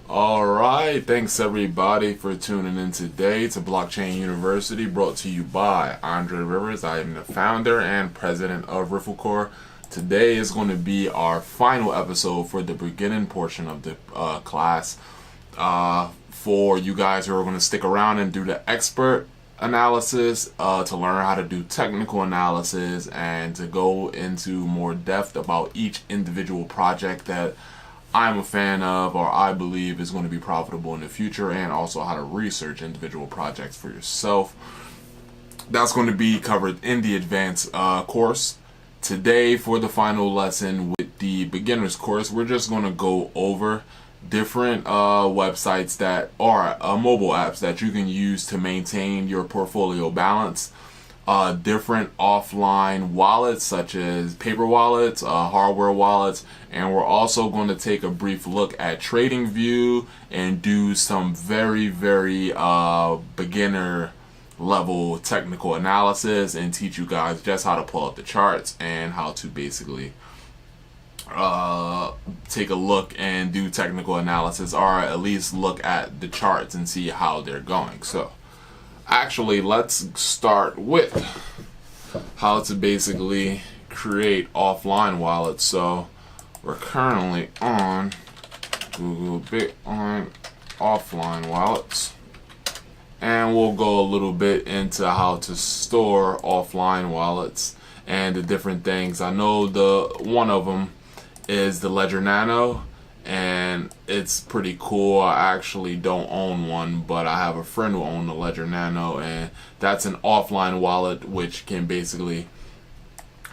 All right, thanks everybody for tuning in today to Blockchain University, brought to you by Andre Rivers. I am the founder and president of RIFL Corp. Today is going to be our final episode for the beginning portion of the class. For you guys who are going to stick around and do the expert analysis, to learn how to do technical analysis, and to go into more depth about each individual project that I'm a fan of or I believe is going to be profitable in the future, and also how to research individual projects for yourself. That's going to be covered in the advanced course. Today, for the final lesson with the beginners course, we're just going to go over different websites that are mobile apps that you can use to maintain your portfolio balance. Different offline wallets such as paper wallets, hardware wallets, and we're also going to take a brief look at TradingView and do some very beginner level technical analysis and teach you guys just how to pull up the charts and how to basically take a look and do technical analysis, or at least look at the charts and see how they're going. So actually, let's start with how to basically create offline wallets. So we're currently on Google Bitcoin offline wallets, and we'll go a little bit into how to store offline wallets and the different things. I know one of them is the Ledger Nano, and it's pretty cool. I actually don't own one, but I have a friend who owns the Ledger Nano, and that's an offline wallet which can basically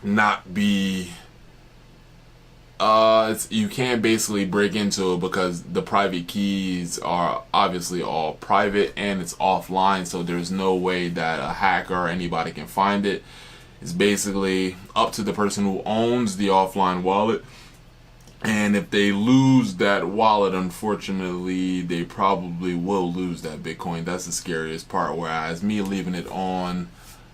not be you can't basically break into it because the private keys are obviously all private and it's offline, so there's no way that a hacker or anybody can find it. It's basically up to the person who owns the offline wallet. And if they lose that wallet, unfortunately, they probably will lose that Bitcoin. That's the scariest part. Whereas me leaving it on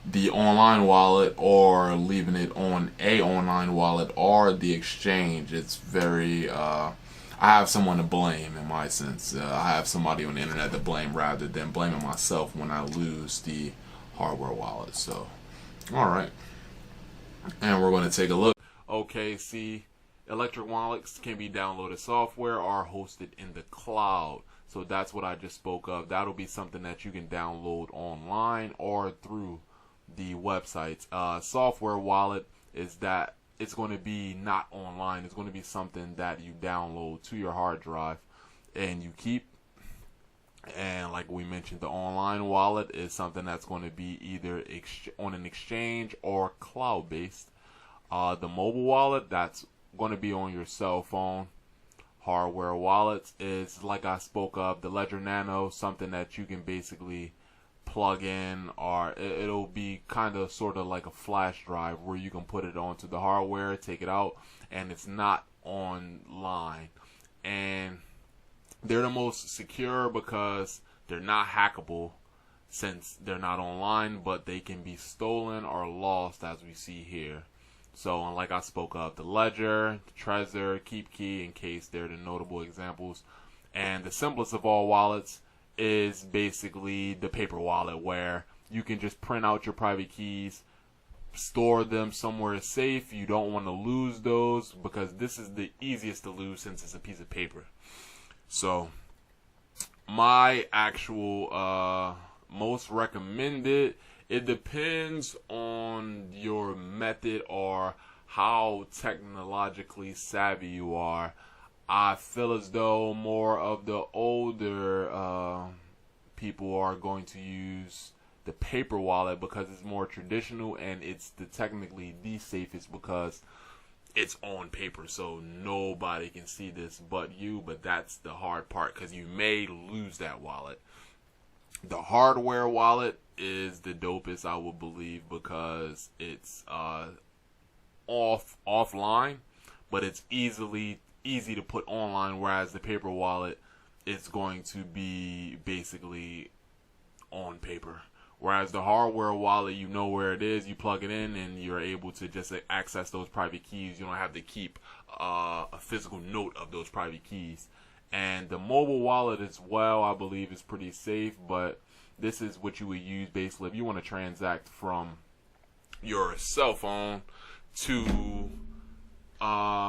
the online wallet or leaving it on a online wallet or the exchange, it's very, I have someone to blame in my sense. I have somebody on the internet to blame rather than blaming myself when I lose the hardware wallet. So, all right. And we're going to take a look. Okay, see. Electric wallets can be downloaded software or hosted in the cloud. So that's what I just spoke of. That'll be something that you can download online or through the websites. Software wallet is that it's going to be not online. It's going to be something that you download to your hard drive and you keep. And like we mentioned, the online wallet is something that's going to be either on an exchange or cloud-based. The mobile wallet, that's going to be on your cell phone. Hardware wallets is, like I spoke of, the Ledger Nano, something that you can basically plug in, or it'll be kind of sort of like a flash drive where you can put it onto the hardware, take it out, and it's not online. And they're the most secure because they're not hackable since they're not online, but they can be stolen or lost, as we see here. So, like I spoke of, the Ledger, the Trezor, KeepKey, in case they're the notable examples. And the simplest of all wallets is basically the paper wallet, where you can just print out your private keys, store them somewhere safe. You don't want to lose those because this is the easiest to lose since it's a piece of paper. So, my actual most recommended, it depends on your method or how technologically savvy you are. I feel as though more of the older people are going to use the paper wallet because it's more traditional and it's technically the safest because it's on paper, so nobody can see this but you. But that's the hard part because you may lose that wallet. The hardware wallet is the dopest, I would believe, because it's offline, but it's easy to put online, whereas the paper wallet is going to be basically on paper. Whereas the hardware wallet, you know where it is, you plug it in, and you're able to just access those private keys. You don't have to keep a physical note of those private keys. And the mobile wallet as well, I believe, is pretty safe, but this is what you would use basically if you want to transact from your cell phone to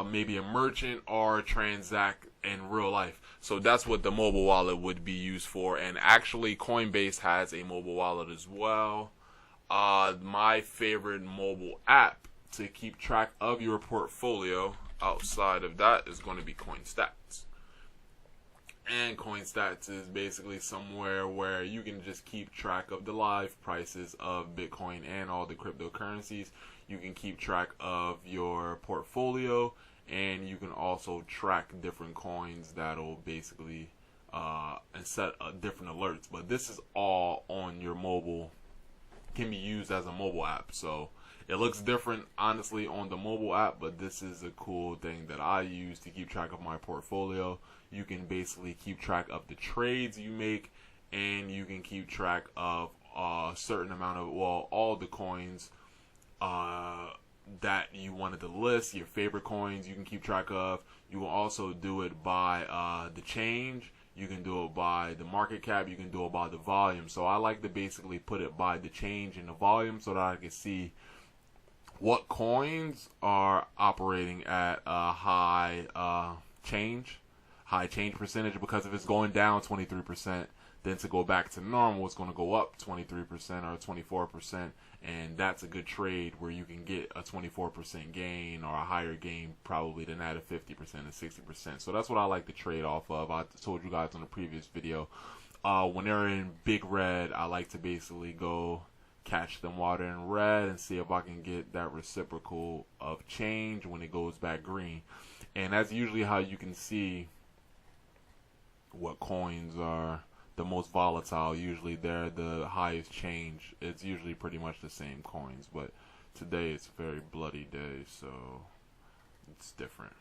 maybe a merchant or transact in real life. So that's what the mobile wallet would be used for. And actually, Coinbase has a mobile wallet as well. My favorite mobile app to keep track of your portfolio outside of that is going to be CoinStats. And CoinStats is basically somewhere where you can just keep track of the live prices of Bitcoin and all the cryptocurrencies. You can keep track of your portfolio, and you can also track different coins that'll basically and set different alerts. But this is all on your mobile, can be used as a mobile app. So it looks different, honestly, on the mobile app, but this is a cool thing that I use to keep track of my portfolio. You can basically keep track of the trades you make, and you can keep track of a certain amount of, well, all the coins that you wanted to list, your favorite coins you can keep track of. You will also do it by the change. You can do it by the market cap. You can do it by the volume. So I like to basically put it by the change and the volume so that I can see what coins are operating at a high change percentage, because if it's going down 23%, then to go back to normal, it's going to go up 23% or 24%, and that's a good trade where you can get a 24% gain or a higher gain probably than that of 50% and 60%. So that's what I like to trade off of. I told you guys on the previous video, when they're in big red, I like to basically go catch them while they're in red and see if I can get that reciprocal of change when it goes back green. And that's usually how you can see what coins are the most volatile. Usually they're the highest change. It's usually pretty much the same coins, but today it's a very bloody day, so it's different.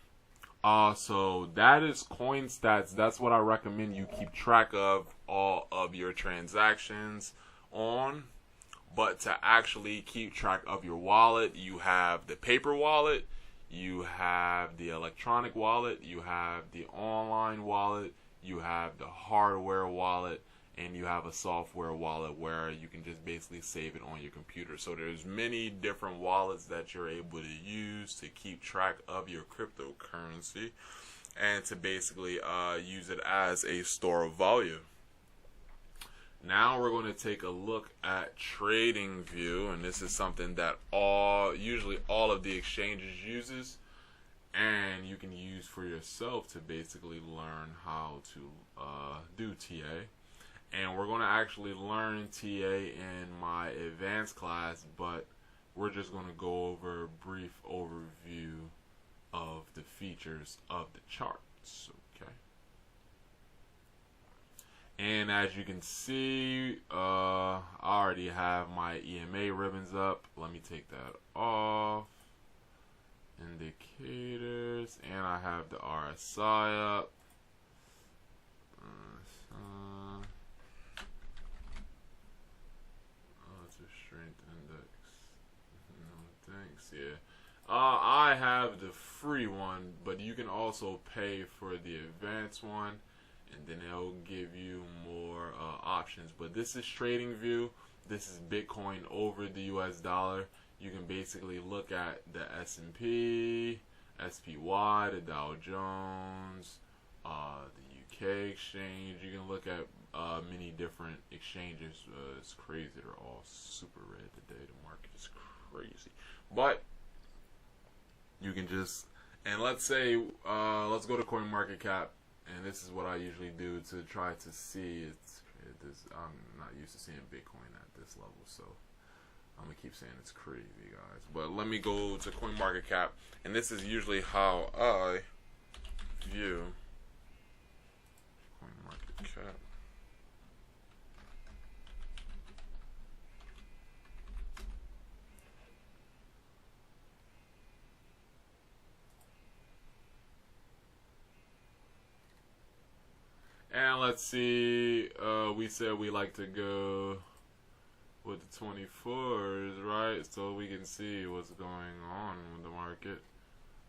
So that is CoinStats. That's what I recommend you keep track of all of your transactions on. But to actually keep track of your wallet, you have the paper wallet, you have the electronic wallet, you have the online wallet, you have the hardware wallet, and you have a software wallet where you can just basically save it on your computer. So there's many different wallets that you're able to use to keep track of your cryptocurrency and to basically use it as a store of value. Now we're going to take a look at TradingView, and this is something that usually all of the exchanges uses, and you can use for yourself to basically learn how to do TA. And we're going to actually learn TA in my advanced class, but we're just going to go over a brief overview of the features of the charts. Okay. And as you can see, I already have my EMA ribbons up. Let me take that off. Indicators, and I have the RSI up. It's a strength index. No thanks. Yeah. I have the free one, but you can also pay for the advanced one, and then it'll give you more options. But this is TradingView. This is Bitcoin over the US dollar. You can basically look at the S&P, SPY, the Dow Jones, the UK exchange. You can look at many different exchanges. It's crazy. They're all super red today. The market is crazy. But you can just, and let's say, let's go to CoinMarketCap. And this is what I usually do to try to see. I'm not used to seeing Bitcoin at this level, so I'm going to keep saying it's crazy, guys. But let me go to CoinMarketCap, and this is usually how I view CoinMarketCap. And let's see, we said we like to go with the 24s, right? So we can see what's going on with the market.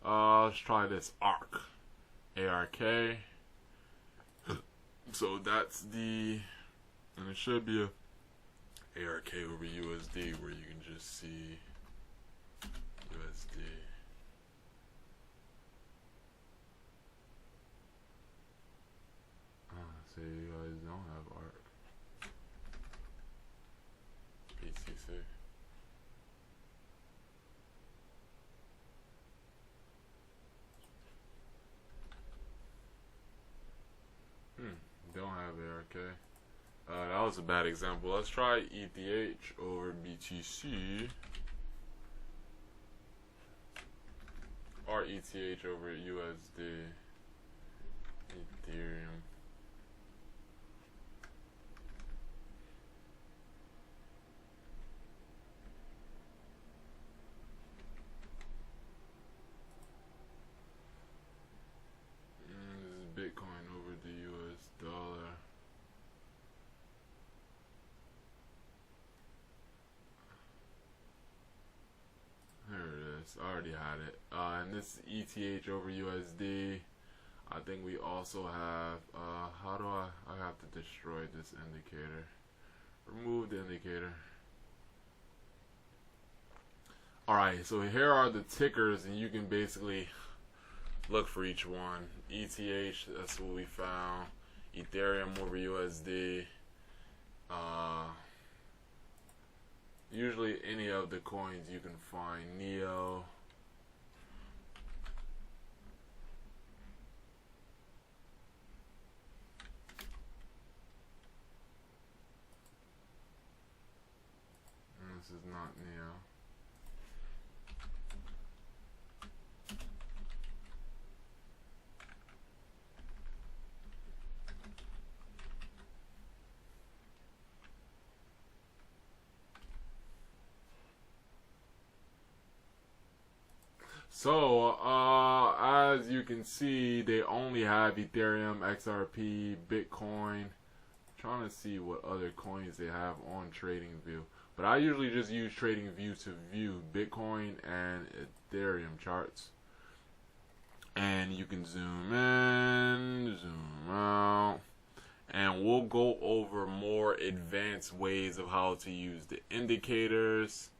Let's try this ARK. ARK. So that's the, and it should be a ARK over USD where you can just see USD. So you guys don't have ARK. PCC. Don't have ARK. That was a bad example. Let's try ETH over BTC. Or ETH over USD. Ethereum. This is Bitcoin over the US dollar. There it is. I already had it. And this is ETH over USD. I think we also have, how do I have to destroy this indicator. Remove the indicator. Alright, so here are the tickers, and you can basically look for each one. ETH, that's what we found. Ethereum over USD. Usually any of the coins you can find. Neo. And this is not Neo. So, as you can see, they only have Ethereum, XRP, Bitcoin. I'm trying to see what other coins they have on TradingView. But I usually just use TradingView to view Bitcoin and Ethereum charts. And you can zoom in, zoom out. And we'll go over more advanced ways of how to use the indicators.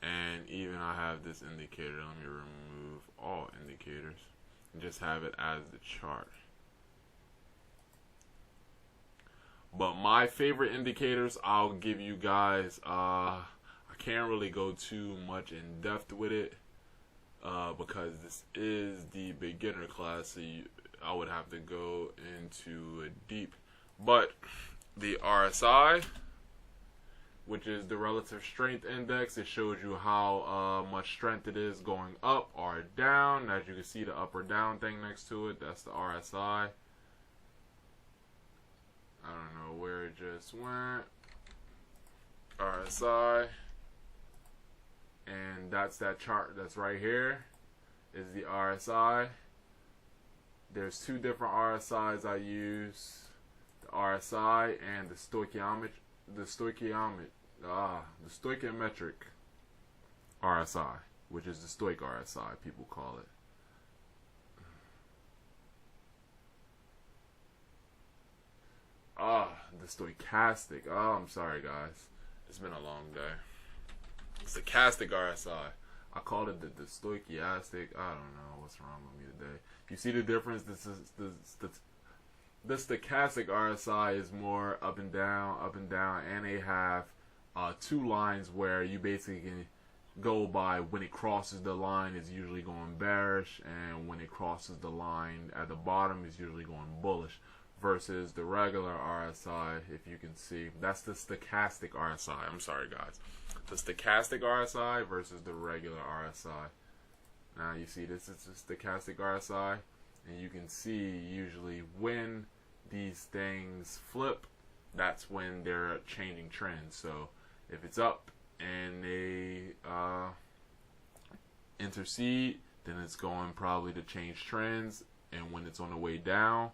And even I have this indicator. Let me remove all indicators and just have it as the chart. But my favorite indicators, I'll give you guys. I can't really go too much in depth with it because this is the beginner class. So I would have to go into it deep. But the RSI, which is the relative strength index. It shows you how much strength it is going up or down. As you can see, the up or down thing next to it, that's the RSI. I don't know where it just went. RSI. And that's that chart that's right here, is the RSI. There's two different RSIs I use. The RSI and the stoichiometric RSI, which is the stoic RSI, people call it. The stochastic. Oh, I'm sorry, guys. It's been a long day. Stochastic RSI. I called it the stochastic. I don't know what's wrong with me today. You see the difference? This is the stochastic RSI is more up and down, and they have two lines where you basically can go by when it crosses the line is usually going bearish, and when it crosses the line at the bottom is usually going bullish, versus the regular RSI. If you can see, that's the stochastic RSI. I'm sorry, guys. The stochastic RSI versus the regular RSI. Now you see this is the stochastic RSI, and you can see usually when these things flip, that's when they're changing trends. So if it's up and they intercede, then it's going probably to change trends. And when it's on the way down,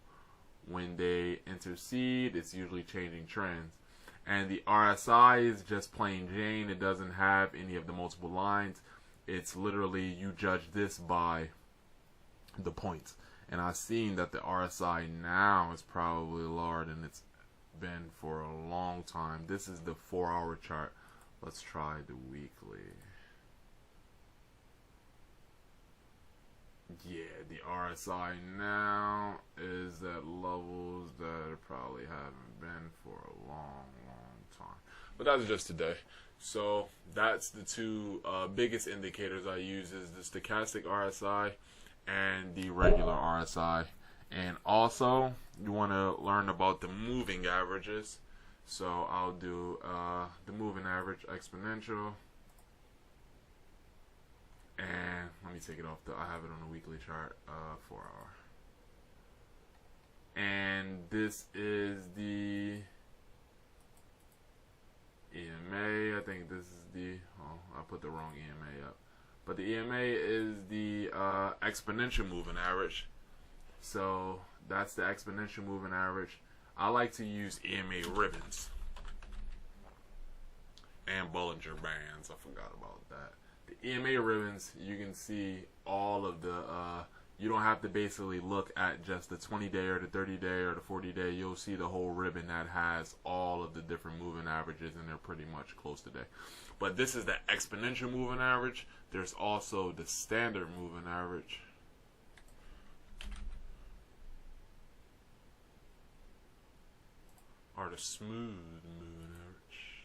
when they intercede, it's usually changing trends. And the RSI is just plain Jane. It doesn't have any of the multiple lines. It's literally, you judge this by the points. And I've seen that the RSI now is probably lower than it's been for a long time. This is the 4-hour chart. Let's try the weekly. Yeah, the RSI now is at levels that probably haven't been for a long time. But that's just today. So that's the two biggest indicators I use, is the stochastic RSI and the regular RSI. And also, you want to learn about the moving averages. So I'll do the moving average exponential. And let me take it off. I have it on the weekly chart, 4-hour. And this is the EMA. I think this is the, I put the wrong EMA up. But the EMA is the exponential moving average. So that's the exponential moving average. I like to use EMA ribbons and Bollinger Bands. I forgot about that. The EMA ribbons, you can see all of the, you don't have to basically look at just the 20-day or the 30-day or the 40-day. You'll see the whole ribbon that has all of the different moving averages, and they're pretty much close today. But this is the exponential moving average. There's also the standard moving average. Or the smooth moving average.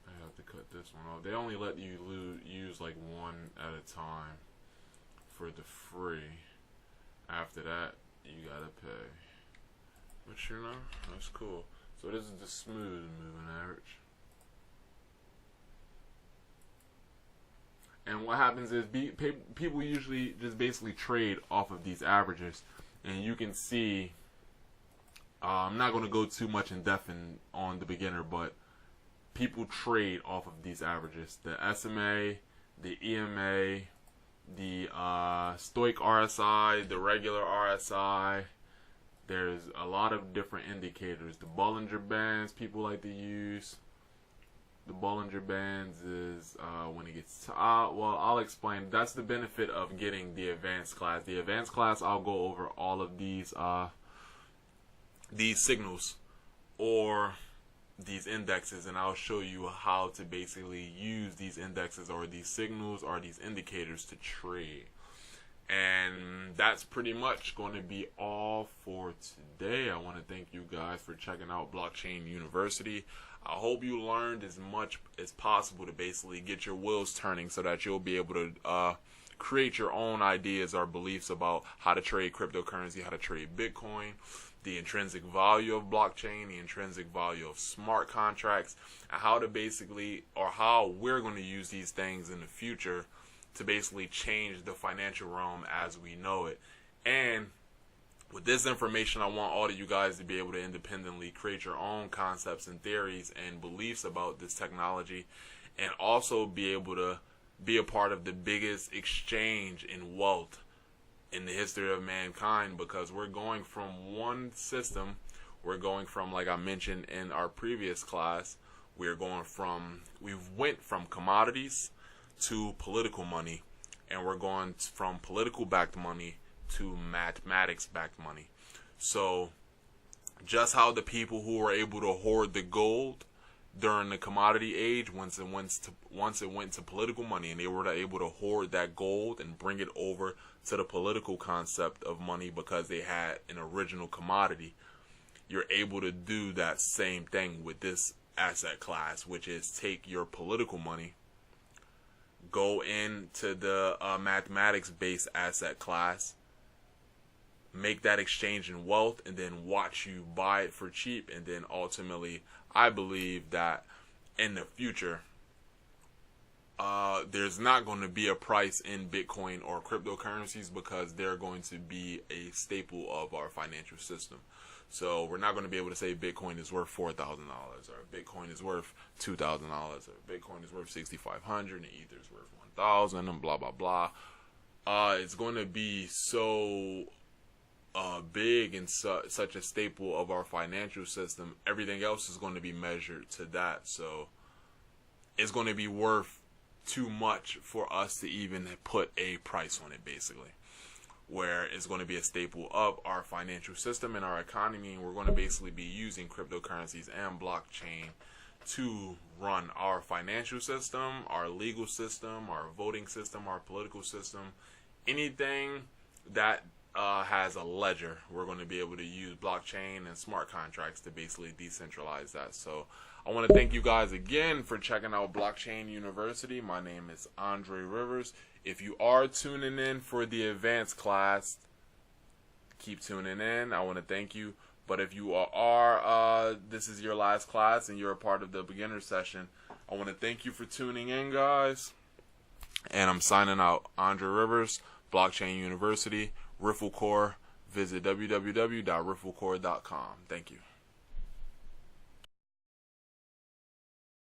I have to cut this one off. They only let you use like one at a time for the free. After that, you gotta pay. But you know, that's cool. So this is the smooth moving average. And what happens is people usually just basically trade off of these averages. And you can see, I'm not going to go too much in depth on the beginner, but people trade off of these averages. The SMA, the EMA, the stoic RSI, the regular RSI. There's a lot of different indicators. The Bollinger Bands people like to use. The Bollinger Bands is when it gets well, I'll explain. That's the benefit of getting the advanced class. The advanced class, I'll go over all of these signals or these indexes, and I'll show you how to basically use these indexes or these signals or these indicators to trade. And that's pretty much going to be all for today. I want to thank you guys for checking out Blockchain University. I hope you learned as much as possible to basically get your wheels turning so that you'll be able to create your own ideas or beliefs about how to trade cryptocurrency, how to trade Bitcoin, the intrinsic value of blockchain, the intrinsic value of smart contracts, and how to basically, or how we're going to use these things in the future to basically change the financial realm as we know it. And with this information, I want all of you guys to be able to independently create your own concepts and theories and beliefs about this technology, and also be able to be a part of the biggest exchange in wealth in the history of mankind, because we're going from one system, we're going from, like I mentioned in our previous class, we went from commodities to political money, and we're going from political backed money to mathematics backed money. So just how the people who were able to hoard the gold during the commodity age, once it went to political money, and they were able to hoard that gold and bring it over to the political concept of money because they had an original commodity, you're able to do that same thing with this asset class, which is take your political money, go into the mathematics-based asset class, make that exchange in wealth, and then watch you buy it for cheap. And then ultimately, I believe that in the future, there's not going to be a price in Bitcoin or cryptocurrencies, because they're going to be a staple of our financial system. So we're not going to be able to say Bitcoin is worth $4,000, or Bitcoin is worth $2,000, or Bitcoin is worth $6,500, and Ether is worth $1,000, and blah blah blah. It's going to be so big and such a staple of our financial system. Everything else is going to be measured to that. So it's going to be worth too much for us to even put a price on it, basically. where it's going to be a staple of our financial system and our economy, and we're going to basically be using cryptocurrencies and blockchain to run our financial system, our legal system, our voting system, our political system, anything that has a ledger. We're going to be able to use blockchain and smart contracts to basically decentralize that. So I want to thank you guys again for checking out Blockchain University. My name is Andre Rivers. If you are tuning in for the advanced class, keep tuning in. I want to thank you. But if you are this is your last class and you're a part of the beginner session, I want to thank you for tuning in, guys. And I'm signing out. Andre Rivers, Blockchain University, RIFL Corp. Visit www.riflcorp.com. Thank you.